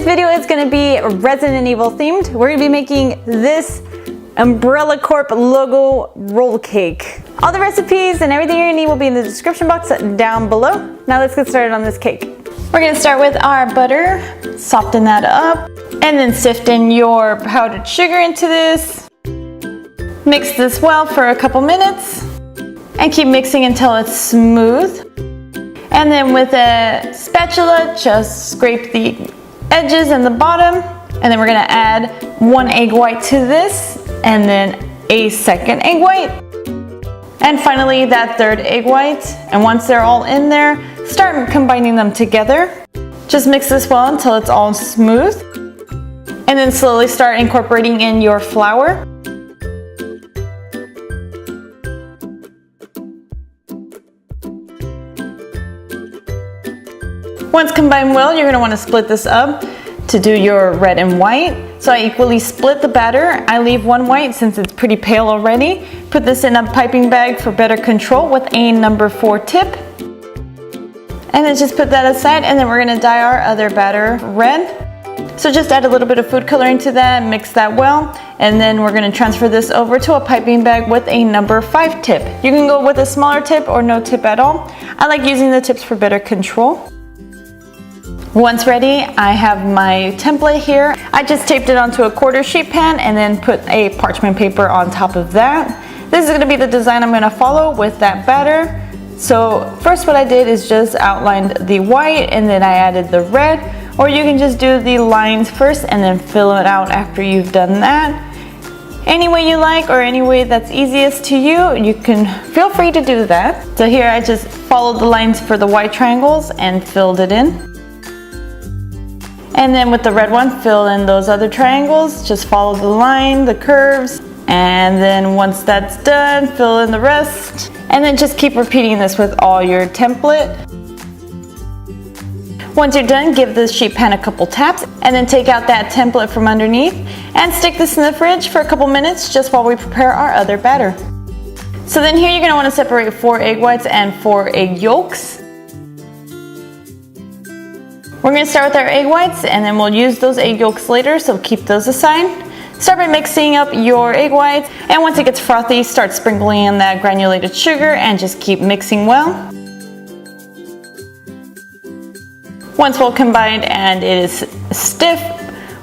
Today's video is going to be Resident Evil themed. We're going to be making this Umbrella Corp logo roll cake. All the recipes and everything you're going to need will be in the description box down below. Now let's get started on this cake. We're going to start with our butter, soften that up, and then sift in your powdered sugar into this. Mix this well for a couple minutes and keep mixing until it's smooth. And then with a spatula, just scrape the edges and the bottom. And then we're gonna add 1 egg white to this, and then a second egg white. And finally that third egg white. And once they're all in there, start combining them together. Just mix this well until it's all smooth. And then slowly start incorporating in your flour. Once combined well, you're going to want to split this up to do your red and white. So I equally split the batter. I leave 1 white since it's pretty pale already. Put this in a piping bag for better control with a number 4 tip. And then just put that aside, and then we're going to dye our other batter red. So just add a little bit of food coloring to that, mix that well, and then we're going to transfer this over to a piping bag with a number 5 tip. You can go with a smaller tip or no tip at all. I like using the tips for better control. Once ready, I have my template here. I just taped it onto a 1/4 sheet pan and then put a parchment paper on top of that. This is going to be the design I'm going to follow with that batter. So first what I did is just outlined the white and then I added the red, or you can just do the lines first and then fill it out after you've done that. Any way you like or any way that's easiest to you, you can feel free to do that. So here I just followed the lines for the white triangles and filled it in. And then with the red one, fill in those other triangles. Just follow the line, the curves. And then once that's done, fill in the rest. And then just keep repeating this with all your template. Once you're done, give the sheet pan a couple taps and then take out that template from underneath and stick this in the fridge for a couple minutes just while we prepare our other batter. So then here you're going to want to separate 4 egg whites and 4 egg yolks. We're going to start with our egg whites and then we'll use those egg yolks later, so keep those aside. Start by mixing up your egg whites, and once it gets frothy, start sprinkling in that granulated sugar and just keep mixing well. Once well combined and it is stiff,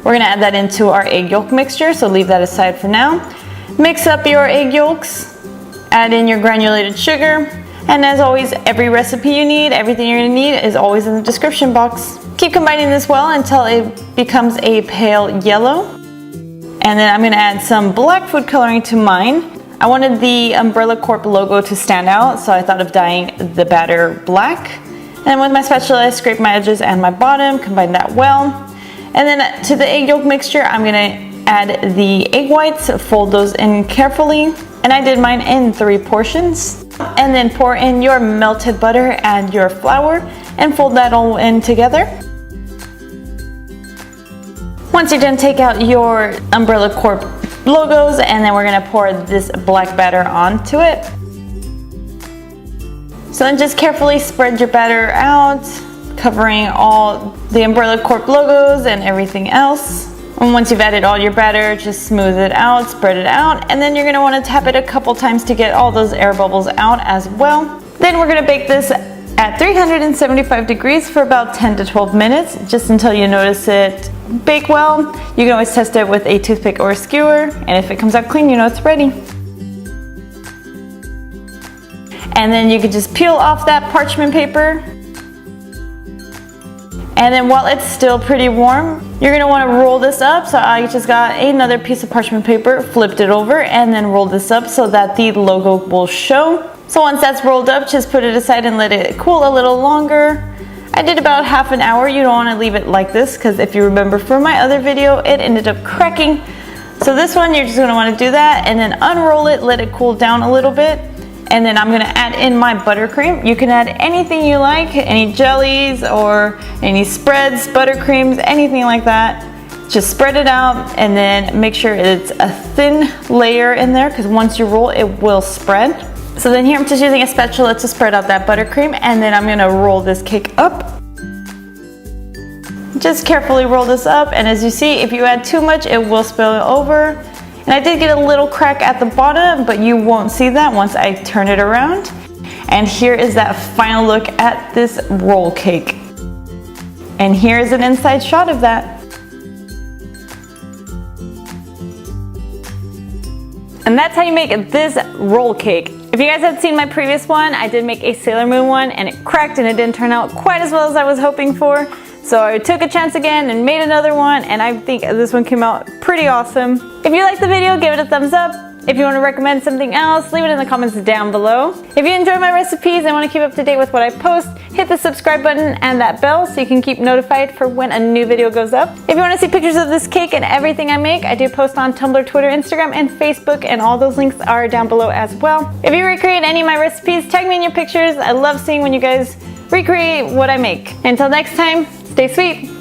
we're going to add that into our egg yolk mixture, so leave that aside for now. Mix up your egg yolks, add in your granulated sugar, and as always, every recipe you need, everything you're going to need is always in the description box. Keep combining this well until it becomes a pale yellow. And then I'm going to add some black food coloring to mine. I wanted the Umbrella Corp logo to stand out, so I thought of dyeing the batter black. And with my spatula, I scrape my edges and my bottom, combine that well. And then to the egg yolk mixture, I'm going to add the egg whites, fold those in carefully. And I did mine in 3 portions. And then pour in your melted butter and your flour and fold that all in together. Once you're done, take out your Umbrella Corp logos and then we're going to pour this black batter onto it. So then just carefully spread your batter out, covering all the Umbrella Corp logos and everything else. And once you've added all your batter, just smooth it out, spread it out, and then you're going to want to tap it a couple times to get all those air bubbles out as well. Then we're going to bake this at 375 degrees for about 10 to 12 minutes, just until you notice it bake well. You can always test it with a toothpick or a skewer, and if it comes out clean, you know it's ready. And then you can just peel off that parchment paper. And then while it's still pretty warm, you're going to want to roll this up. So I just got another piece of parchment paper, flipped it over, and then rolled this up so that the logo will show. So once that's rolled up, just put it aside and let it cool a little longer. I did about half an hour. You don't want to leave it like this, because if you remember from my other video, it ended up cracking. So this one, you're just going to want to do that and then unroll it, let it cool down a little bit. And then I'm going to add in my buttercream. You can add anything you like, any jellies or any spreads, buttercreams, anything like that. Just spread it out and then make sure it's a thin layer in there, because once you roll, it will spread. So then here I'm just using a spatula to spread out that buttercream, and then I'm going to roll this cake up. Just carefully roll this up, and as you see, if you add too much, it will spill over. And I did get a little crack at the bottom, but you won't see that once I turn it around. And here is that final look at this roll cake. And here is an inside shot of that. And that's how you make this roll cake. If you guys have seen my previous one, I did make a Sailor Moon one and it cracked and it didn't turn out quite as well as I was hoping for. So I took a chance again and made another one, and I think this one came out pretty awesome. If you liked the video, give it a thumbs up. If you want to recommend something else, leave it in the comments down below. If you enjoy my recipes and want to keep up to date with what I post, hit the subscribe button and that bell so you can keep notified for when a new video goes up. If you want to see pictures of this cake and everything I make, I do post on Tumblr, Twitter, Instagram, and Facebook, and all those links are down below as well. If you recreate any of my recipes, tag me in your pictures. I love seeing when you guys recreate what I make. Until next time, stay sweet.